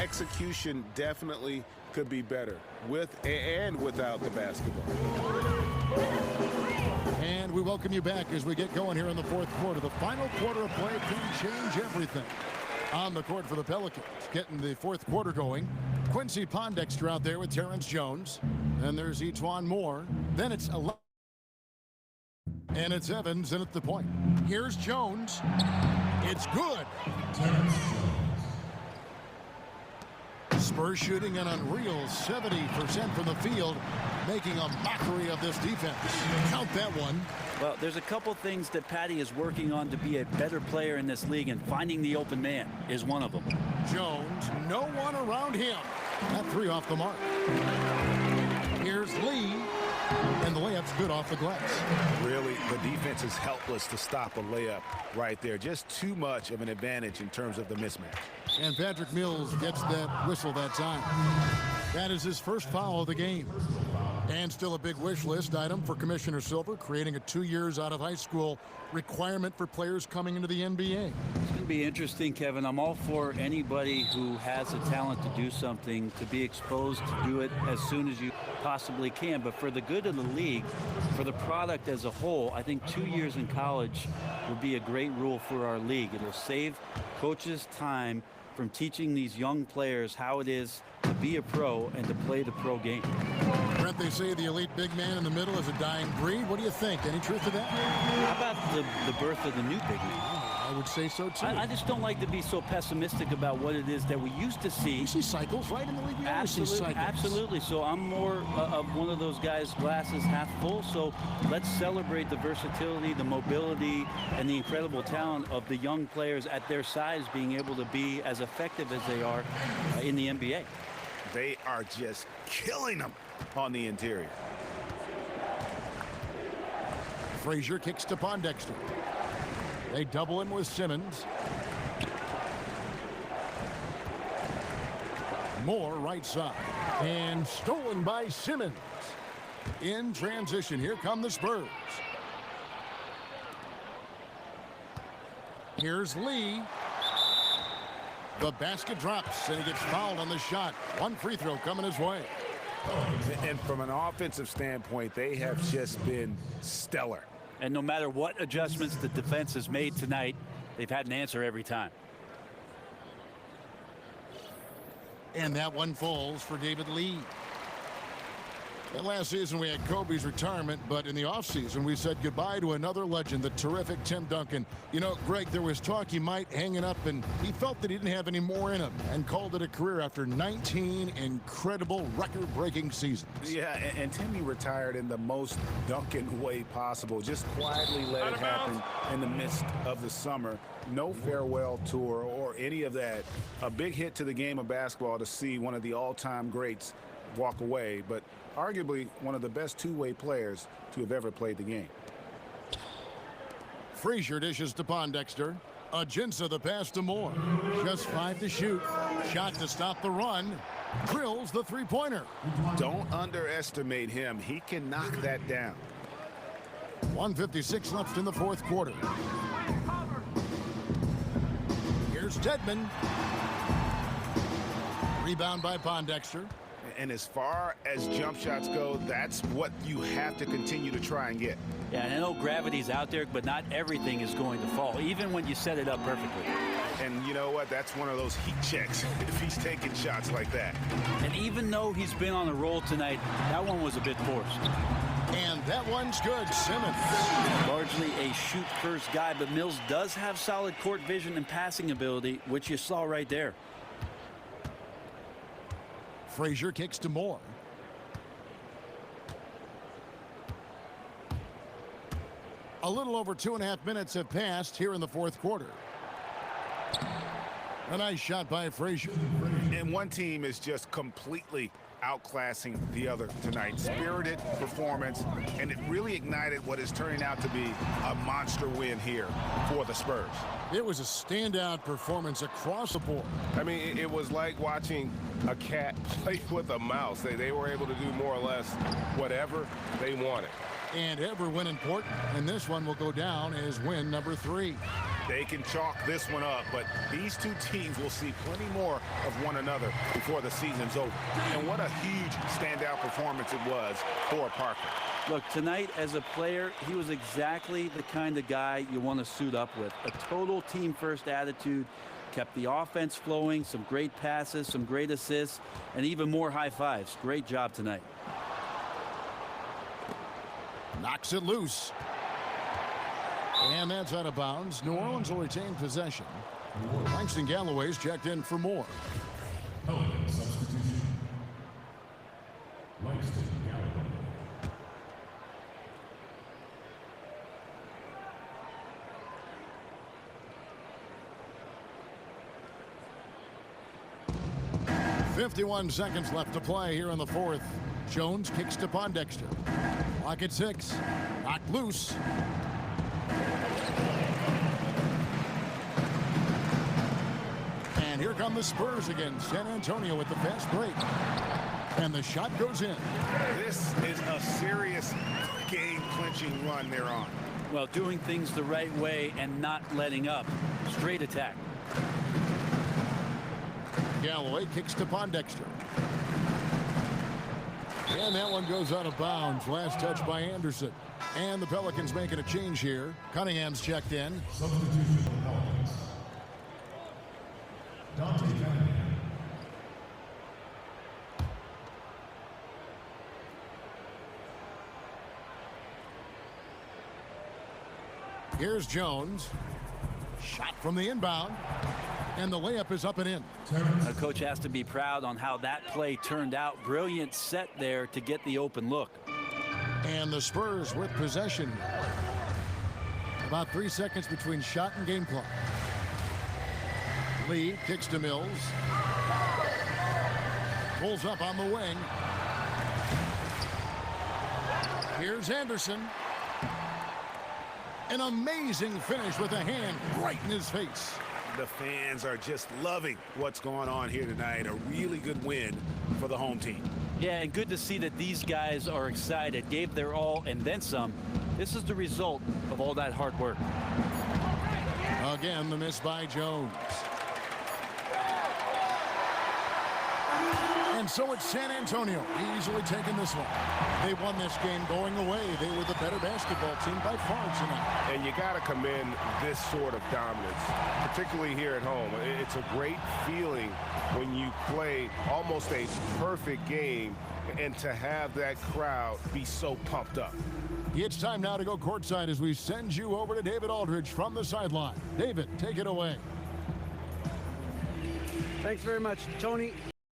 Execution definitely could be better with and without the basketball. And we welcome you back as we get going here in the fourth quarter. The final quarter of play can change everything. On the court for the Pelicans, getting the fourth quarter going. Quincy Pondexter out there with Terrence Jones. And there's Etuan Moore. Then it's 11. And it's Evans in at the point. Here's Jones. It's good. Spurs shooting an unreal 70% from the field, making a mockery of this defense. Count that one. Well, there's a couple things that Patty is working on to be a better player in this league, and finding the open man is one of them. Jones, no one around him. That three off the mark. Here's Lee, and the layup's good off the glass. Really, the defense is helpless to stop a layup right there. Just too much of an advantage in terms of the mismatch. And Patrick Mills gets that whistle that time. That is his first foul of the game. And still a big wish list item for Commissioner Silver, creating a 2 years out of high school requirement for players coming into the NBA. It's going to be interesting, Kevin. I'm all for anybody who has the talent to do something to be exposed to do it as soon as you possibly can. But for the good of the league, for the product as a whole, I think 2 years in college would be a great rule for our league. It'll save coaches time from teaching these young players how it is to be a pro and to play the pro game. Brent, they say the elite big man in the middle is a dying breed. What do you think? Any truth to that? How about the birth of the new big man? I would say so, too. I just don't like to be so pessimistic about what it is that we used to see. You see cycles, right, in the league? Absolutely, absolutely. So I'm more of one of those guys, glasses half full. So let's celebrate the versatility, the mobility, and the incredible talent of the young players at their size being able to be as effective as they are in the NBA. They are just killing them on the interior. Frazier kicks to Pondexter. They double him with Simmons. Moore right side. And stolen by Simmons. In transition, here come the Spurs. Here's Lee. The basket drops, and he gets fouled on the shot. One free throw coming his way. And from an offensive standpoint, they have just been stellar. And no matter what adjustments the defense has made tonight, they've had an answer every time. And that one falls for David Lee. And last season we had Kobe's retirement, but in the offseason we said goodbye to another legend, the terrific Tim Duncan. You know, Greg, there was talk he might hang it up, and he felt that he didn't have any more in him and called it a career after 19 incredible record-breaking seasons. Yeah, and Timmy retired in the most Duncan way possible. Just quietly let it happen in the midst of the summer. No farewell tour or any of that. A big hit to the game of basketball to see one of the all-time greats walk away, but arguably one of the best two-way players to have ever played the game. Frazier dishes to Pondexter. Ajinça the pass to Moore. Just 5 to shoot. Shot to stop the run. Drills the three-pointer. Don't underestimate him. He can knock that down. 1:56 left in the fourth quarter. Here's Tedman. Rebound by Pondexter. And as far as jump shots go, that's what you have to continue to try and get. Yeah, and I know gravity's out there, but not everything is going to fall, even when you set it up perfectly. And you know what? That's one of those heat checks if he's taking shots like that. And even though he's been on a roll tonight, that one was a bit forced. And that one's good. Simmons. Largely a shoot-first guy, but Mills does have solid court vision and passing ability, which you saw right there. Frazier kicks to Moore. A little over 2.5 minutes have passed here in the fourth quarter. A nice shot by Frazier. And one team is just completely outclassing the other tonight. Spirited performance, and it really ignited what is turning out to be a monster win here for the Spurs. It was a standout performance across the board. I mean, it was like watching a cat play with a mouse. They were able to do more or less whatever they wanted. And every win important, and this one will go down as win number 3. They can chalk this one up, but these two teams will see plenty more of one another before the season's over. And what a huge standout performance it was for Parker. Look, tonight as a player, he was exactly the kind of guy you want to suit up with. A total team-first attitude, kept the offense flowing, some great passes, some great assists, and even more high fives. Great job tonight. Knocks it loose. And that's out of bounds. New Orleans will retain possession. Langston Galloway's checked in for more. Pelicans substitution. Langston Galloway. .51 seconds left to play here in the fourth. Jones kicks to Pondexter. Clock at 6. Knocked loose. And here come the Spurs again. San Antonio with the fast break. And the shot goes in. This is a serious game-clinching run they're on. Well, doing things the right way and not letting up. Straight attack. Galloway kicks to Pondexter. And that one goes out of bounds. Last touch by Anderson. And the Pelicans making a change here. Cunningham's checked in. Substitution for the Pelicans. Dante Cunningham. Here's Jones. Shot from the inbound. And the layup is up and in. A coach has to be proud on how that play turned out. Brilliant set there to get the open look. And the Spurs with possession. About 3 seconds between shot and game clock. Lee kicks to Mills. Pulls up on the wing. Here's Anderson. An amazing finish with a hand right in his face. The fans are just loving what's going on here tonight. A really good win for the home team. Yeah, and good to see that these guys are excited, gave their all and then some. This is the result of all that hard work. Again, the miss by Jones. And so it's San Antonio easily taking this one. They won this game going away. They were the better basketball team by far tonight. And you got to commend this sort of dominance, particularly here at home. It's a great feeling when you play almost a perfect game and to have that crowd be so pumped up. It's time now to go courtside as we send you over to David Aldridge from the sideline. David, take it away. Thanks very much, Tony.